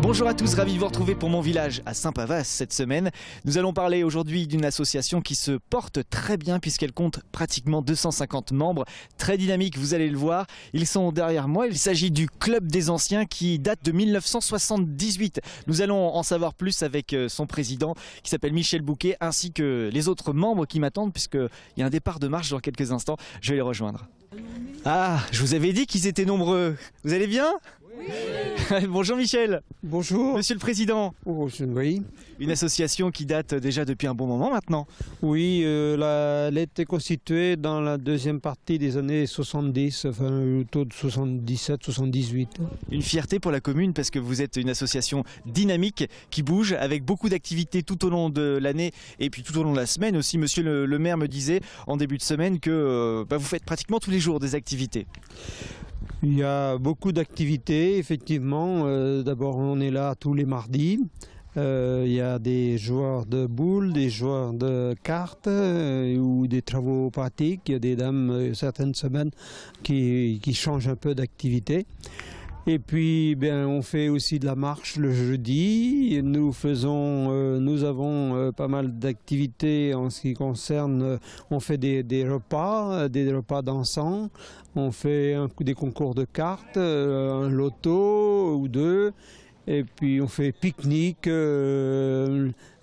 Bonjour à tous, ravi de vous retrouver pour Mon Village à Saint-Pavas cette semaine. Nous allons parler aujourd'hui d'une association qui se porte très bien puisqu'elle compte pratiquement 250 membres, très dynamique, vous allez le voir. Ils sont derrière moi, il s'agit du Club des Anciens qui date de 1978. Nous allons en savoir plus avec son président qui s'appelle Michel Bouquet ainsi que les autres membres qui m'attendent puisqu'il y a un départ de marche dans quelques instants. Je vais les rejoindre. Ah, je vous avais dit qu'ils étaient nombreux. Vous allez bien ? Oui. Bonjour Michel. Bonjour. Monsieur le Président. Oui. Une association qui date déjà depuis un bon moment maintenant. Oui, elle a été constituée dans la deuxième partie des années 70, enfin autour de 77, 78. Une fierté pour la commune parce que vous êtes une association dynamique qui bouge avec beaucoup d'activités tout au long de l'année et puis tout au long de la semaine aussi. Monsieur le maire me disait en début de semaine que vous faites pratiquement tous les jours des activités. Il y a beaucoup d'activités, effectivement. D'abord, on est là tous les mardis. Il y a des joueurs de boules, des joueurs de cartes ou des travaux pratiques. Il y a des dames certaines semaines qui changent un peu d'activité. Et puis, on fait aussi de la marche le jeudi. Nous avons pas mal d'activités en ce qui concerne. On fait des repas dansants. On fait des concours de cartes, un loto ou deux. Et puis on fait pique-nique,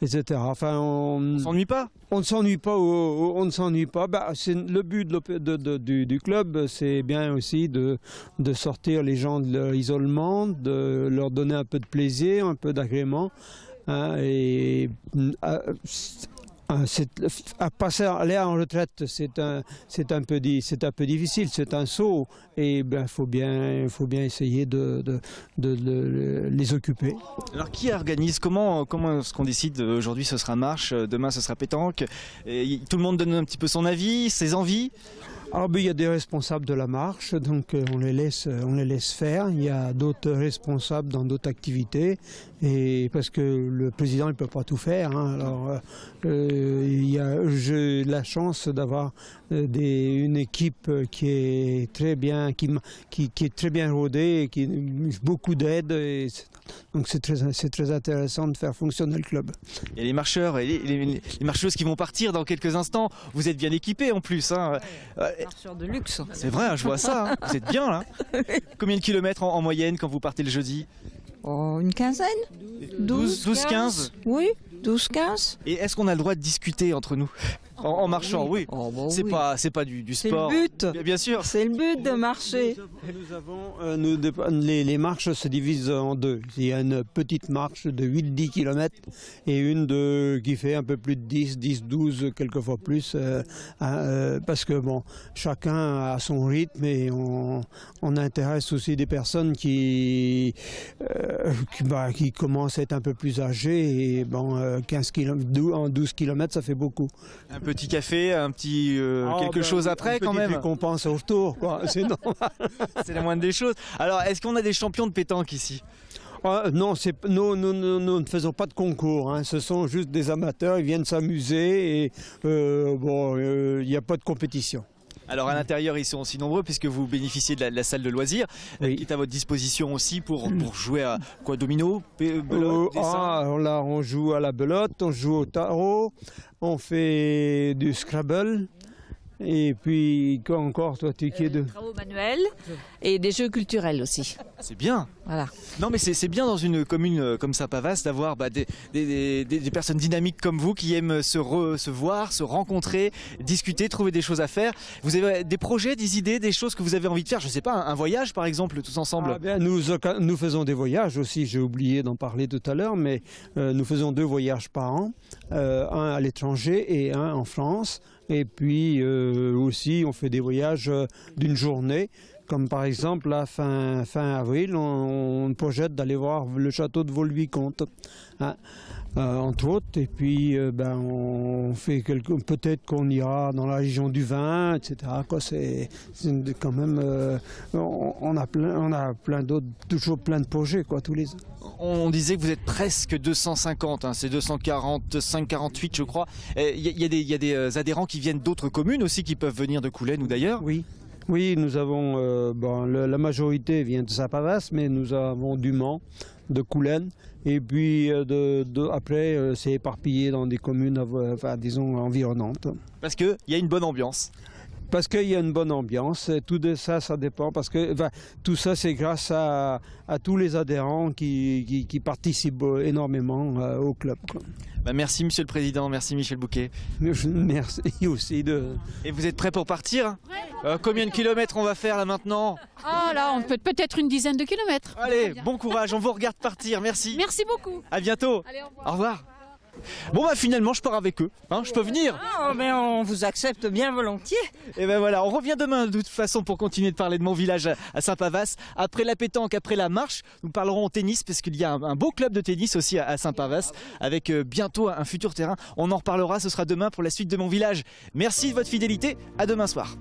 etc. Enfin, on s'ennuie pas. On ne s'ennuie pas. On ne s'ennuie pas. C'est le but du club, c'est bien aussi de sortir les gens de leur isolement, de leur donner un peu de plaisir, un peu d'agrément, hein, et aller en retraite, c'est un peu difficile, c'est un saut, et il faut bien essayer de les occuper. Alors qui organise, comment est-ce qu'on décide aujourd'hui ce sera marche, demain ce sera pétanque, et tout le monde donne un petit peu son avis, ses envies? Alors, il y a des responsables de la marche, donc on les laisse faire. Il y a d'autres responsables dans d'autres activités, et parce que le président ne peut pas tout faire. Hein. Alors, j'ai la chance d'avoir une équipe qui est très bien, qui est très bien rodée, et qui a beaucoup d'aide. Donc c'est très intéressant de faire fonctionner le club. Et les marcheurs et les marcheuses qui vont partir dans quelques instants, vous êtes bien équipés en plus. Hein. Marcheurs de luxe. C'est vrai, je vois ça. Hein. Vous êtes bien là. Combien de kilomètres en moyenne quand vous partez le jeudi? Une quinzaine. 12-15. Oui, 12-15. Et est-ce qu'on a le droit de discuter entre nous en marchant? Oui. C'est pas du sport. C'est le but. Bien sûr. C'est le but de marcher. Les marches se divisent en deux. Il y a une petite marche de 8-10 km et une qui fait un peu plus de 10-12, quelquefois plus. Parce que chacun a son rythme, et on intéresse aussi des personnes qui commencent à être un peu plus âgées. Et 15 km, 12 km, ça fait beaucoup. Un petit café, un petit quelque chose après quand même. Une petite récompense au retour, quoi. C'est normal. C'est la moindre des choses. Alors, est-ce qu'on a des champions de pétanque ici? Non, nous ne faisons pas de concours. Hein. Ce sont juste des amateurs, ils viennent s'amuser, et il n'y a pas de compétition. Alors à l'intérieur, ils sont aussi nombreux puisque vous bénéficiez de la salle de loisirs, oui, qui est à votre disposition aussi pour jouer à quoi, domino, belote, là, on joue à la belote, on joue au tarot, on fait du Scrabble. Et puis, quoi encore, toi, tu es de travaux manuels et des jeux culturels aussi. C'est bien. Voilà. Non, mais c'est bien dans une commune comme Saint-Pavas d'avoir des personnes dynamiques comme vous qui aiment se voir, se rencontrer, discuter, trouver des choses à faire. Vous avez des projets, des idées, des choses que vous avez envie de faire? Je ne sais pas, un voyage par exemple, tous ensemble? Nous faisons des voyages aussi, j'ai oublié d'en parler tout à l'heure, mais nous faisons 2 voyages par an, un à l'étranger et un en France. Et puis aussi, on fait des voyages d'une journée, comme par exemple, là, fin avril, on projette d'aller voir le château de Vaux-le-Vicomte, hein, entre autres. Et puis, on fait peut-être qu'on ira dans la région du vin, etc. C'est quand même, on a plein d'autres, toujours plein de projets, quoi, tous les ans. On disait que vous êtes presque 250, hein, c'est 245, 48 je crois. Il y a des adhérents qui viennent d'autres communes aussi, qui peuvent venir de Coulennes ou d'ailleurs? Oui. Oui, nous avons, la majorité vient de Saint-Pavas, mais nous avons du Mans, de Coulennes, et puis après c'est éparpillé dans des communes disons environnantes. Parce qu'il y a une bonne ambiance. Parce qu'il y a une bonne ambiance, et tout de ça, ça dépend, parce que tout ça c'est grâce à tous les adhérents qui participent énormément au club, quoi. Merci Monsieur le Président, merci Michel Bouquet. Merci aussi Et vous êtes prêts pour partir? Combien de kilomètres on va faire là maintenant? Oh là, on peut peut-être une dizaine de kilomètres. Allez, bon courage, on vous regarde partir, merci. Merci beaucoup. À bientôt. Allez, au revoir. Au revoir. Bon finalement je pars avec eux, je peux venir. Oh, mais on vous accepte bien volontiers. Et voilà, on revient demain de toute façon pour continuer de parler de mon village à Saint-Pavas. Après la pétanque, après la marche, nous parlerons au tennis parce qu'il y a un beau club de tennis aussi à Saint-Pavas avec bientôt un futur terrain. On en reparlera, ce sera demain pour la suite de mon village. Merci de votre fidélité, à demain soir.